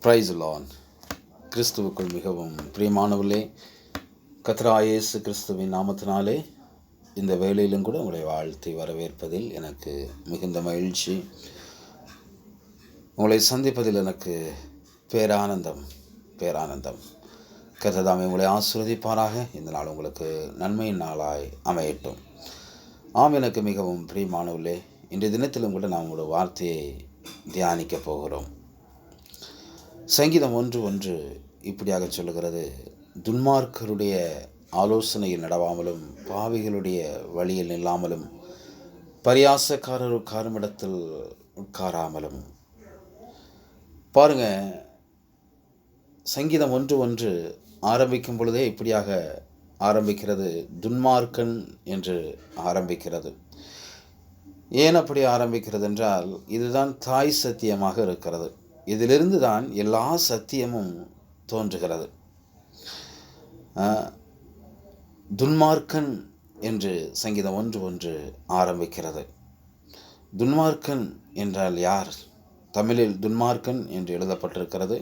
Price Lord. கிறிஸ்துவுக்குள் மிகவும் பிரியமானவர்களே, கர்த்தராகிய இயேசு கிறிஸ்துவின் நாமத்தினாலே இந்த வேளையிலும் கூட உங்களை வாழ்த்தி வரவேற்பதில் எனக்கு மிகுந்த மகிழ்ச்சி. உங்களை சந்திப்பதில் எனக்கு பேரானந்தம். கர்த்தர் தாமே உங்களை ஆசீர்வதிப்பாராக. இந்த நாள் உங்களுக்கு நன்மையின் நாளாய் அமையட்டும். எனக்கு மிகவும் பிரியமானவர்களே, இன்றைய தினத்திலும் கூட நாம் ஒரு வார்த்தையை தியானிக்க போகிறோம். சங்கீதம் 1:1 இப்படியாக சொல்லுகிறது: துன்மார்க்கருடைய ஆலோசனையில் நடவாமலும் பாவிகளுடைய வழியில் நில்லாமலும் பரியாசக்காரர் உட்காரும் இடத்தில் உட்காராமலும். பாருங்க, சங்கீதம் 1:1 ஆரம்பிக்கும் பொழுதே இப்படியாக ஆரம்பிக்கிறது. துன்மார்க்கன் என்று ஆரம்பிக்கிறது. ஏன் அப்படி ஆரம்பிக்கிறது என்றால், இதுதான் தாய் சத்தியமாக இருக்கிறது. இதிலிருந்து தான் எல்லா சத்தியமும் தோன்றுகிறது. துன்மார்க்கன் என்று சங்கீதம் 1:1 ஆரம்பிக்கிறது. துன்மார்க்கன் என்றால் யார்? தமிழில் துன்மார்க்கன் என்று எழுதப்பட்டிருக்கிறது.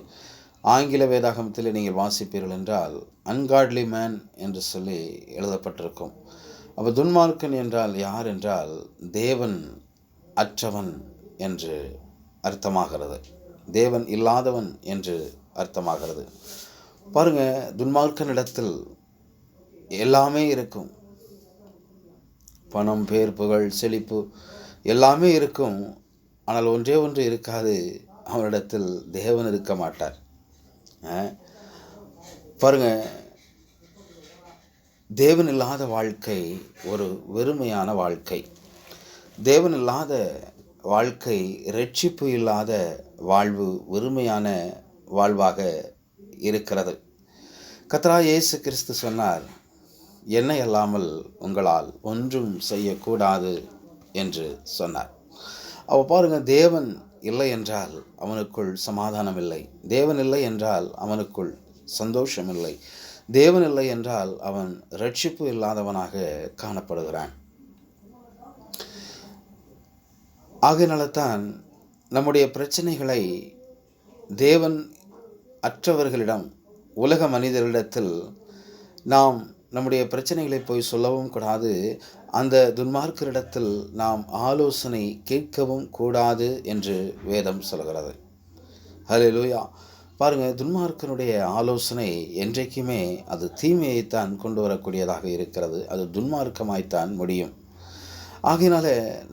ஆங்கில வேதாகமத்தில் நீங்கள் வாசிப்பீர்கள் என்றால் அன்காட்லி மேன் என்று சொல்லி எழுதப்பட்டிருக்கும். அப்போ துன்மார்க்கன் என்றால் யார் என்றால் தேவன் அற்றவன் என்று அர்த்தமாகிறது. தேவன் இல்லாதவன் என்று அர்த்தமாகிறது. பாருங்க, துன்மார்க்கனிடத்தில் எல்லாமே இருக்கும். பணம், பேர், புகழ், செழிப்பு எல்லாமே இருக்கும். ஆனால் ஒன்றே ஒன்று இருக்காது, அவனிடத்தில் தேவன் இருக்க மாட்டார். பாருங்க, தேவன் இல்லாத வாழ்க்கை ஒரு வெறுமையான வாழ்க்கை. தேவன் இல்லாத வாழ்க்கை, இரட்சிப்பு இல்லாத வாழ்வு வெறுமையான வாழ்வாக இருக்கிறது. கர்த்தராகிய இயேசு கிறிஸ்து சொன்னார், என்னை அல்லாமல் உங்களால் ஒன்றும் செய்யக்கூடாது என்று சொன்னார். அவ பாருங்க, தேவன் இல்லை என்றால் அவனுக்குள் சமாதானம் இல்லை. தேவன் இல்லை என்றால் அவனுக்குள் சந்தோஷம் இல்லை. தேவன் இல்லை என்றால் அவன் இரட்சிப்பு இல்லாதவனாக காணப்படுகிறான். ஆகையினால்தான் நம்முடைய பிரச்சனைகளை தேவன் அற்றவர்களிடம், உலக மனிதர்களிடத்தில் நாம் நம்முடைய பிரச்சனைகளை போய் சொல்லவும் கூடாது. அந்த துன்மார்க்கரிடத்தில் நாம் ஆலோசனை கேட்கவும் கூடாது என்று வேதம் சொல்கிறது. ஹல்லேலூயா. பாருங்கள், துன்மார்க்கனுடைய ஆலோசனை என்றைக்குமே அது தீமையைத்தான் கொண்டு வரக்கூடியதாக இருக்கிறது. அது துன்மார்க்கமாய்த்தான் முடியும். ஆகையினால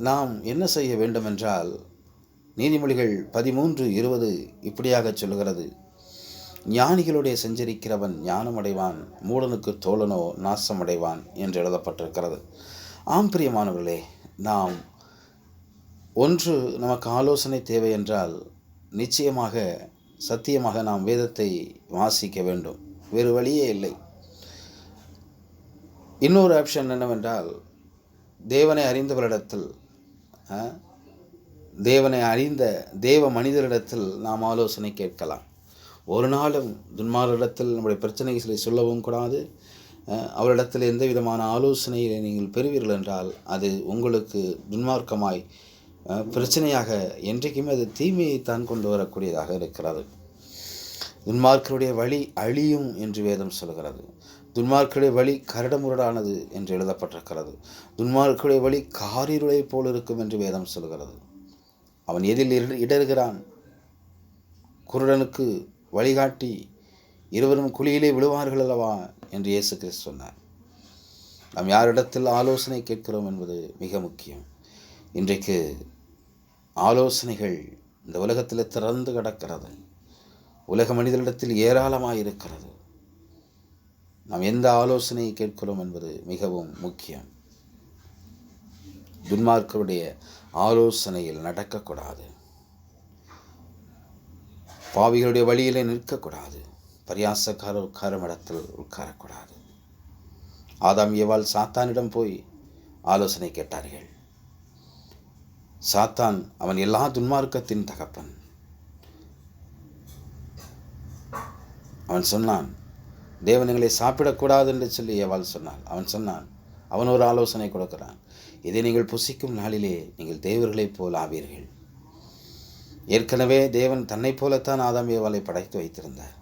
நாம் என்ன செய்ய வேண்டும் என்றால், நீதிமொழிகள் 13:20 இப்படியாக சொல்லுகிறது: ஞானிகளுடைய சஞ்சரிக்கிறவன் ஞானமடைவான், மூடனுக்கு தோழனோ நாசமடைவான் என்று எழுதப்பட்டிருக்கிறது. பிரியமானவர்களே, நாம் ஒன்று நமக்கு ஆலோசனை தேவை என்றால் நிச்சயமாக சத்தியமாக நாம் வேதத்தை வாசிக்க வேண்டும். வேறு வழியே இல்லை. இன்னொரு ஆப்ஷன் என்னவென்றால், தேவனை அறிந்தவரிடத்தில், தேவனை அறிந்த தேவ மனிதரிடத்தில் நாம் ஆலோசனை கேட்கலாம். ஒரு நாளும் துன்மார்க்கரிடத்தில் நம்முடைய பிரச்சனைகளை சொல்லவும் கூடாது. அவரிடத்தில் எந்த விதமான ஆலோசனையை நீங்கள் பெறுவீர்கள் என்றால் அது உங்களுக்கு துன்மார்க்கமாய் பிரச்சனையாக என்றைக்குமே அது தீமையைத்தான் கொண்டு வரக்கூடியதாக இருக்கிறது. துன்மார்க்கருடைய வழி அழியும் என்று வேதம் சொல்கிறது. துன்மார்க்கருடைய வழி கரடுமுரடானது என்று எழுதப்பட்டிருக்கிறது. துன்மார்க்கருடைய வழி காரிருளை போல் இருக்கும் என்று வேதம் சொல்கிறது. அவன் எதில் இடறுகிறான்? குருடனுக்கு வழிகாட்டி இருவரும் குழியிலே விழுவார்கள் அல்லவா என்று இயேசு கிறிஸ்து சொன்னார். நாம் யாரிடத்தில் ஆலோசனை கேட்கிறோம் என்பது மிக முக்கியம். இன்றைக்கு ஆலோசனைகள் இந்த உலகத்தில் திறந்து கிடக்கிறது. உலக மனிதனிடத்தில் ஏராளமாக இருக்கிறது. நாம் எந்த ஆலோசனையை கேட்கிறோம் என்பது மிகவும் முக்கியம். துன்மார்க்கருடைய ஆலோசனையில் நடக்கக்கூடாது. பாவிகளுடைய வழியிலே நிற்கக்கூடாது. பரியாசக்காரர் உட்காரும் இடத்தில் உட்காரக்கூடாது. ஆதாம் ஏவாள் சாத்தானிடம் போய் ஆலோசனை கேட்டார்கள். சாத்தான் அவன் எல்லா துன்மார்க்கத்தின் தகப்பன். அவன் சொன்னான், தேவன் எங்களை சாப்பிடக்கூடாது என்று சொல்லி ஏவாள் சொன்னான். அவன் சொன்னான், அவன் ஒரு ஆலோசனை கொடுக்கிறான்: இதை நீங்கள் புசிக்கும் நாளிலே நீங்கள் தேவர்களைப் போல் ஆவீர்கள். ஏற்கனவே தேவன் தன்னை போலத்தான் ஆதாம் ஏவாளை படைத்து வைத்திருந்தார்.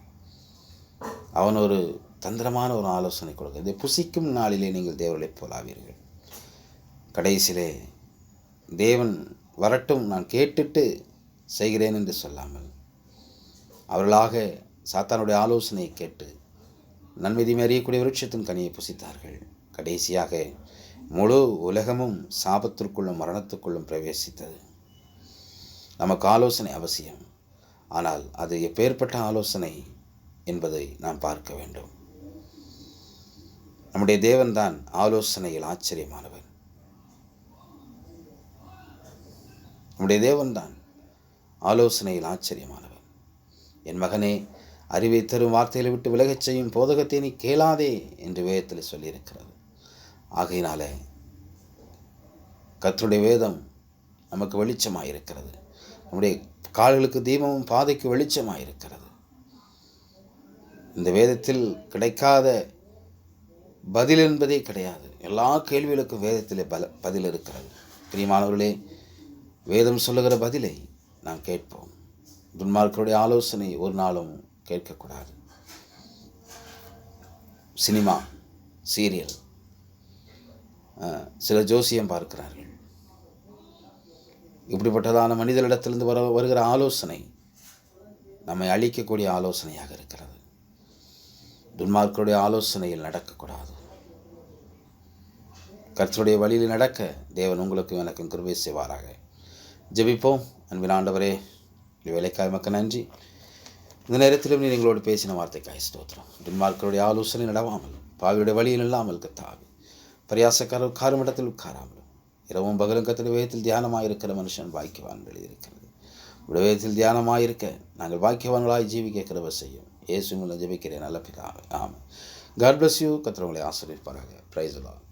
அவன் ஒரு தந்திரமான ஒரு ஆலோசனை கொடுக்க, இதை புசிக்கும் நாளிலே நீங்கள் தேவர்களைப் போலாவீர்கள். கடைசியிலே தேவன் வரட்டும், நான் கேட்டுட்டு செய்கிறேன் என்று சொல்லாமல் அவர்களாக சாத்தானுடைய ஆலோசனையை கேட்டு நன்மை தீமை அறியக்கூடிய விருட்சத்தின் கனியை புசித்தார்கள். கடைசியாக முழு உலகமும் சாபத்திற்குள்ளும் மரணத்துக்குள்ளும் பிரவேசித்தது. நமக்கு ஆலோசனை அவசியம், ஆனால் அது எப்பேற்பட்ட ஆலோசனை என்பதை நாம் பார்க்க வேண்டும். நம்முடைய தேவன்தான் ஆலோசனையில் ஆச்சரியமானவர். நம்முடைய தேவன்தான் ஆலோசனையில் ஆச்சரியமானவர். என் மகனே, அறிவை தரும் வார்த்தைகளை விட்டு விலகச் செய்யும் போதகத்தை நீ கேளாதே என்று வேதத்தில் சொல்லியிருக்கிறது. ஆகையினால கர்த்தருடைய வேதம் நமக்கு வெளிச்சமாயிருக்கிறது. நம்முடைய கால்களுக்கு தீபமும் பாதைக்கு வெளிச்சமாயிருக்கிறது. இந்த வேதத்தில் கிடைக்காத பதில் என்பதே கிடையாது. எல்லா கேள்விகளுக்கும் வேதத்திலே பதில் இருக்கிறது. பிரியமானவர்களே, வேதம் சொல்லுகிற பதிலை நாம் கேட்போம். துன்மார்க்கருடைய ஆலோசனை ஒரு நாளும் கேட்கக்கூடாது. சினிமா, சீரியல், சில ஜோசியம் பார்க்கிறார்கள். இப்படிப்பட்டதான மனிதனிடத்திலிருந்து வருகிற ஆலோசனை நம்மை அழிக்கக்கூடிய ஆலோசனையாக இருக்கிறது. துன்மார்க்கருடைய ஆலோசனையில் நடக்கக்கூடாது. கர்த்தருடைய வழியில் நடக்க தேவன் உங்களுக்கும் எனக்கும் கிருபை செய்வாராக. ஜெபிப்போம். அன்பின் ஆண்டவரே, வேலைக்காய் மக்கள் நன்றி. இந்த நேரத்திலும் நீ எங்களோடு பேசின வார்த்தைக்காய் ஸ்தோத்திரம். துன்மார்க்கருடைய ஆலோசனை நடவாமல், பாவியுடைய வழியில் இல்லாமல் கத்தாவி, பரியாசக்காரர் உட்காரும் இடத்தில் உட்காராமலும், இரவும் பகலும் கர்த்தருடைய வேதத்தில் தியானமாயிருக்கிற மனுஷன் பாக்கியவான் எழுதியிருக்கிறது. உடைய வேதத்தில் தியானமாயிருக்க நாங்கள் பாக்கியவான்களாய் ஜீவிக்க கிருபை செய்யும். இயேசு மூலம் ஜெபிக்கிறேன் நல்ல பிதாவே, ஆமென். God bless you. கர்த்தர் உங்களை ஆசீர்வதிப்பாராக. Praise the Lord.